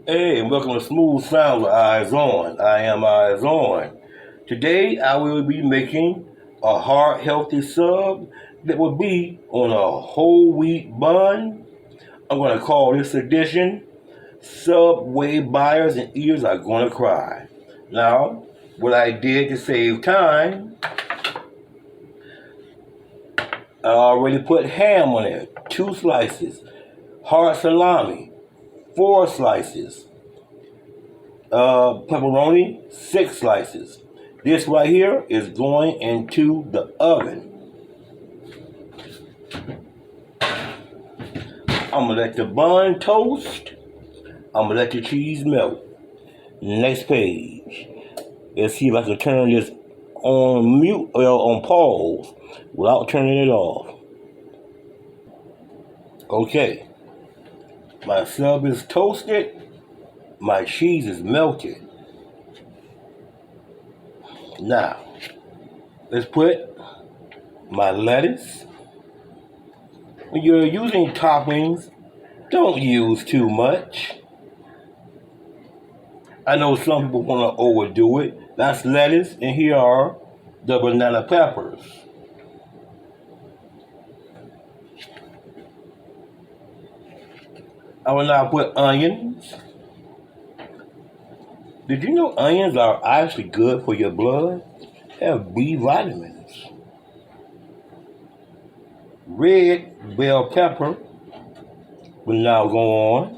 Hey, and welcome to Smooth Sound with Eyes On. I am Eyes On. Today I will be making a heart healthy sub that will be on a whole wheat bun. I'm going to call this edition Subway Buyers and Eaters Are Going to Cry. Now, what I did to save time, I already put ham on it, 2 slices, hard salami, 4 slices, pepperoni, 6 slices. This right here is going into the oven. I'm gonna let the bun toast. I'm gonna let the cheese melt. Next page. Let's see if I can turn this on mute, on pause, without turning it off. Okay, my sub is toasted. My cheese is melted. Now, let's put my lettuce. When you're using toppings, don't use too much. I know some people want to overdo it. That's lettuce, and here are the banana peppers. I will now put onions. Did you know onions are actually good for your blood? They have B vitamins. Red bell pepper will now go on.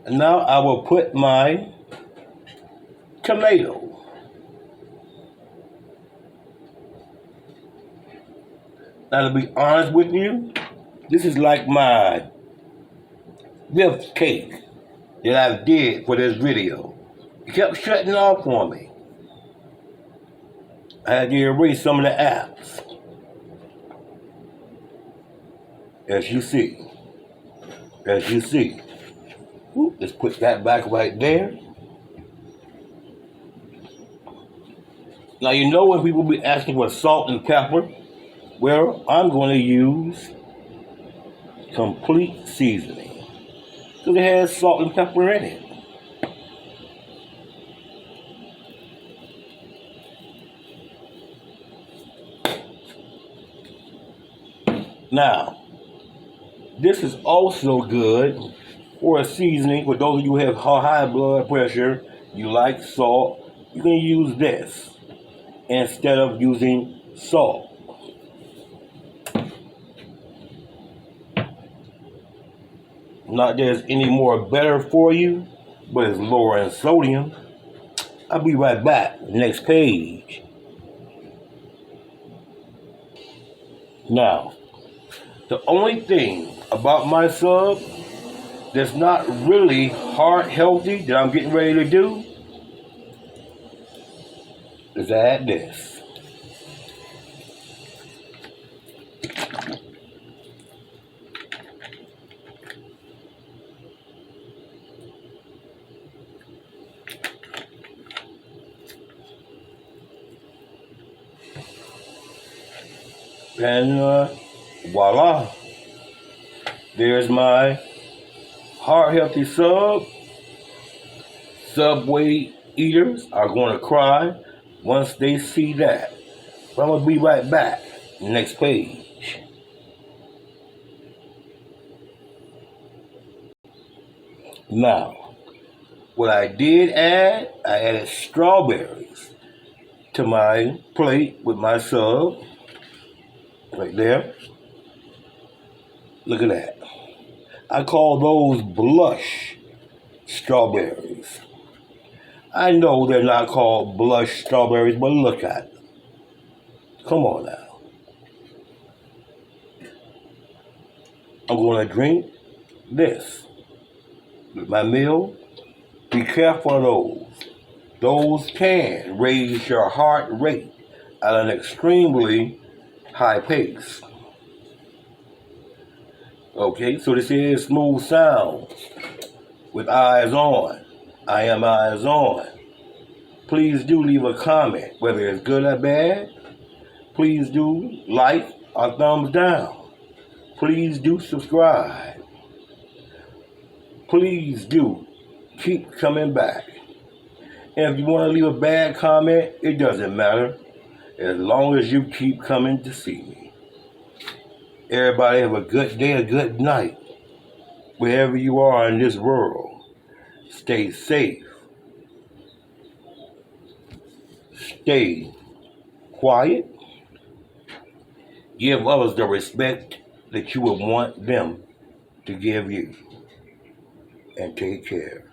And now I will put my tomato. Now to be honest with you, this is like my fifth cake that I did for this video. It kept shutting off on me. I had to erase some of the apps. As you see. As you see. Let's put that back right there. Now you know when people be asking for salt and pepper, well, I'm going to use complete seasoning. Because it has salt and pepper in it. Now, this is also good for a seasoning. For those of you who have high blood pressure, you like salt, you can use this instead of using salt. Not that there's any more better for you, but it's lower in sodium. I'll be right back. Next page. Now, the only thing about my sub that's not really heart healthy that I'm getting ready to do is add this. And voila, there's my heart healthy sub. Subway eaters are going to cry once they see that. But I'm going to be right back. Next page. Now, what I did add, I added strawberries to my plate with my sub. Right there. Look at that. I call those blush strawberries. I know they're not called blush strawberries, but look at them. Come on now. I'm going to drink this with my meal. Be careful of those. Those can raise your heart rate at an extremely high pace. Okay, so this is Smooth Sounds with Eyes On. I am Eyes On. Please do leave a comment, whether it's good or bad. Please do like or thumbs down. Please do subscribe. Please do keep coming back. And if you want to leave a bad comment, it doesn't matter as long as you keep coming to see me. Everybody have a good day, a good night, wherever you are in this world. Stay safe. Stay quiet. Give others the respect that you would want them to give you. And take care.